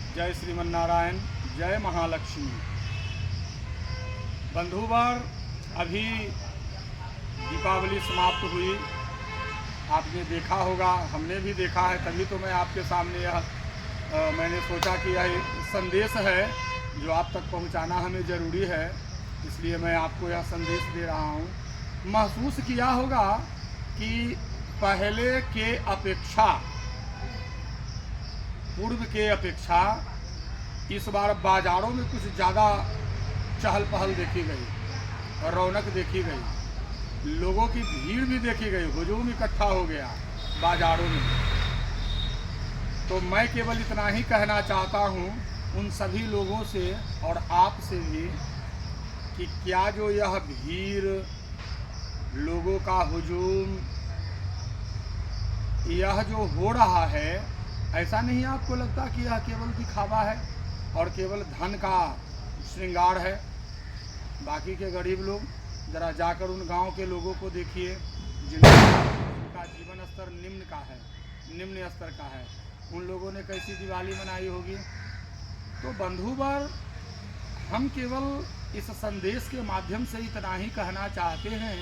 जय श्रीमन्नारायण, जय महालक्ष्मी। बंधुवर, अभी दीपावली समाप्त हुई, आपने देखा होगा, हमने भी देखा है, तभी तो मैं आपके सामने मैंने सोचा कि यह संदेश है जो आप तक पहुंचाना हमें ज़रूरी है, इसलिए मैं आपको यह संदेश दे रहा हूं। महसूस किया होगा कि पहले के अपेक्षा, पूर्व के अपेक्षा इस बार बाज़ारों में कुछ ज़्यादा चहल पहल देखी गई, रौनक देखी गई, लोगों की भीड़ भी देखी गई, हुजूम इकट्ठा हो गया बाज़ारों में। तो मैं केवल इतना ही कहना चाहता हूँ उन सभी लोगों से और आपसे भी कि क्या जो यह भीड़, लोगों का हुजूम, यह जो हो रहा है, ऐसा नहीं आपको लगता कि यह केवल दिखावा है और केवल धन का श्रृंगार है? बाकी के गरीब लोग ज़रा जाकर उन गांव के लोगों को देखिए जिनका जीवन स्तर निम्न स्तर का है, उन लोगों ने कैसी दिवाली मनाई होगी। तो बंधुवर, हम केवल इस संदेश के माध्यम से इतना ही कहना चाहते हैं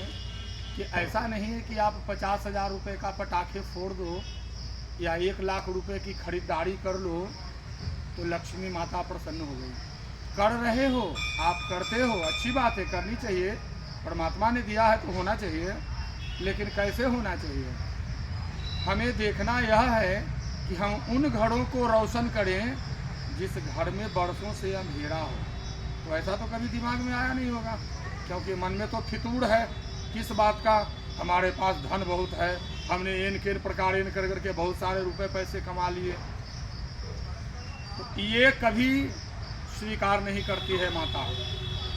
कि ऐसा नहीं है कि आप 50,000 रुपये का पटाखे फोड़ दो या 1 लाख रुपए की खरीदारी कर लो तो लक्ष्मी माता प्रसन्न हो गई। कर रहे हो, आप करते हो, अच्छी बात है, करनी चाहिए, परमात्मा ने दिया है तो होना चाहिए, लेकिन कैसे होना चाहिए? हमें देखना यह है कि हम उन घरों को रोशन करें जिस घर में बरसों से अंधेरा हो। तो ऐसा तो कभी दिमाग में आया नहीं होगा, क्योंकि मन में तो फितूर है किस बात का, हमारे पास धन बहुत है, हमने इन के प्रकार इन कर करके बहुत सारे रुपए पैसे कमा लिए। तो ये कभी स्वीकार नहीं करती है माता,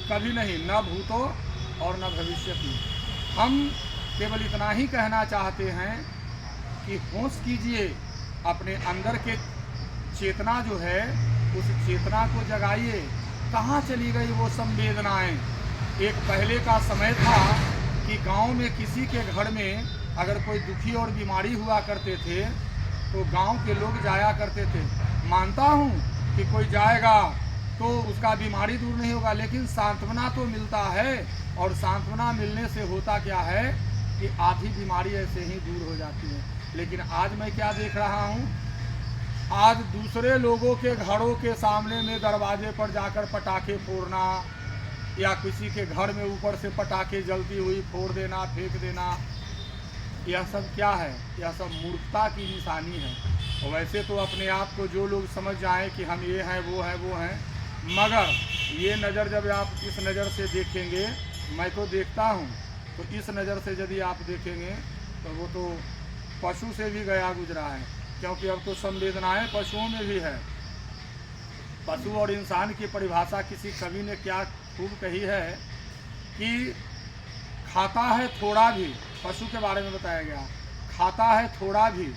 कभी नहीं, न भूतो और न भविष्य की। हम केवल इतना ही कहना चाहते हैं कि होश कीजिए, अपने अंदर के चेतना जो है उस चेतना को जगाइए। कहाँ चली गई वो संवेदनाएं? एक पहले का समय था कि गांव में किसी के घर में अगर कोई दुखी और बीमारी हुआ करते थे तो गांव के लोग जाया करते थे। मानता हूँ कि कोई जाएगा तो उसका बीमारी दूर नहीं होगा, लेकिन सांत्वना तो मिलता है, और सांत्वना मिलने से होता क्या है कि आधी बीमारी ऐसे ही दूर हो जाती है। लेकिन आज मैं क्या देख रहा हूँ, आज दूसरे लोगों के घरों के सामने में दरवाजे पर जाकर पटाखे फोड़ना, या किसी के घर में ऊपर से पटाखे जलती हुई फोड़ देना, फेंक देना, यह सब क्या है? यह सब मूर्खता की निशानी है। और वैसे तो अपने आप को जो लोग समझ जाएं कि हम ये हैं, वो हैं, मगर ये नज़र जब आप इस नज़र से देखेंगे, मैं तो देखता हूँ, तो इस नज़र से यदि आप देखेंगे तो वो तो पशु से भी गया गुजरा है, क्योंकि अब तो संवेदनाएं पशुओं में भी है। पशु और इंसान की परिभाषा किसी कवि ने क्या खूब कही है कि खाता है थोड़ा भी, पशु के बारे में बताया गया, खाता है थोड़ा भी,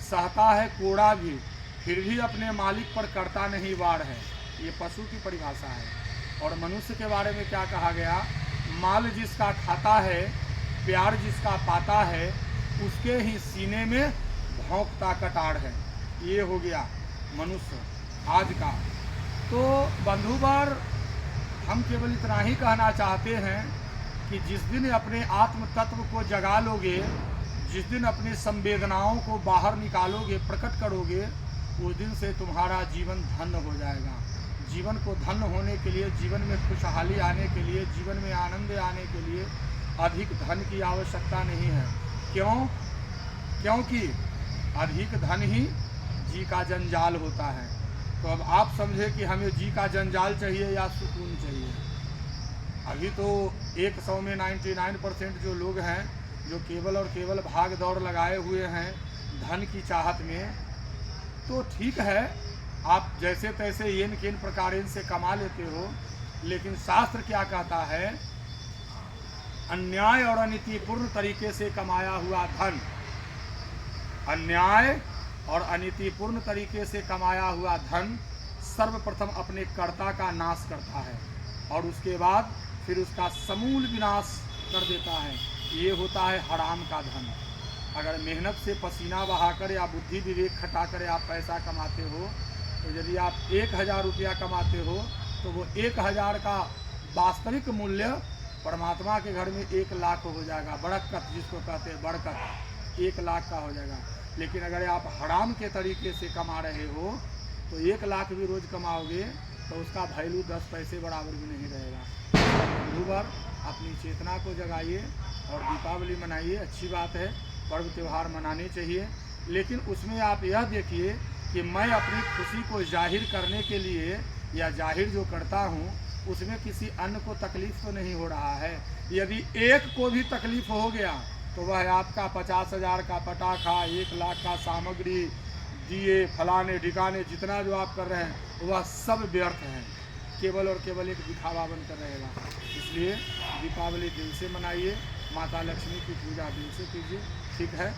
सहता है कोड़ा भी, फिर भी अपने मालिक पर करता नहीं वार है। ये पशु की परिभाषा है। और मनुष्य के बारे में क्या कहा गया? माल जिसका खाता है, प्यार जिसका पाता है, उसके ही सीने में भौंकता कटार है। ये हो गया मनुष्य आज का। तो बंधुवर, हम केवल इतना ही कहना चाहते हैं कि जिस दिन अपने आत्म तत्व को जगा लोगे, जिस दिन अपनी संवेदनाओं को बाहर निकालोगे, प्रकट करोगे, उस दिन से तुम्हारा जीवन धन्य हो जाएगा। जीवन को धन्य होने के लिए, जीवन में खुशहाली आने के लिए, जीवन में आनंद आने के लिए अधिक धन की आवश्यकता नहीं है। क्यों? क्योंकि अधिक धन ही जी का जंजाल होता है। तो अब आप समझे कि हमें जी का जंजाल चाहिए या सुकून चाहिए। अभी तो 100 में 99% जो लोग हैं जो केवल और केवल भाग दौड़ लगाए हुए हैं धन की चाहत में, तो ठीक है, आप जैसे तैसे येन केन प्रकार से कमा लेते हो, लेकिन शास्त्र क्या कहता है? अन्याय और अनीतिपूर्ण तरीके से कमाया हुआ धन, अन्याय और अनीतिपूर्ण तरीके से कमाया हुआ धन सर्वप्रथम अपने कर्ता का नाश करता है और उसके बाद फिर उसका समूल विनाश कर देता है। ये होता है हराम का धन। अगर मेहनत से पसीना बहाकर या बुद्धि विवेक खटाकर आप पैसा कमाते हो तो तो यदि आप 1000 रुपया कमाते हो तो वो 1000 का वास्तविक मूल्य परमात्मा के घर में 1 लाख हो जाएगा। बड़कत जिसको कहते हैं, बड़कत 1 लाख का हो जाएगा। लेकिन अगर आप हराम के तरीके से कमा रहे हो तो 1 लाख भी रोज़ कमाओगे तो उसका वैल्यू 10 पैसे बराबर भी नहीं रहेगा। बंधुवर, अपनी चेतना को जगाइए और दीपावली मनाइए। अच्छी बात है, पर्व त्यौहार मनाने चाहिए, लेकिन उसमें आप यह देखिए कि मैं अपनी खुशी को जाहिर करने के लिए या जाहिर जो करता हूँ उसमें किसी अन्य को तकलीफ़ तो नहीं हो रहा है। यदि एक को भी तकलीफ़ हो गया तो वह आपका 50,000 का पटाखा, 1 लाख का सामग्री, दिए, फलाने ठिकाने जितना जो आप कर रहे हैं वह सब व्यर्थ है, केवल और केवल एक दिखावा बनकर रहेगा। इसलिए दीपावली दिल से मनाइए, माता लक्ष्मी की पूजा दिल से कीजिए। ठीक है।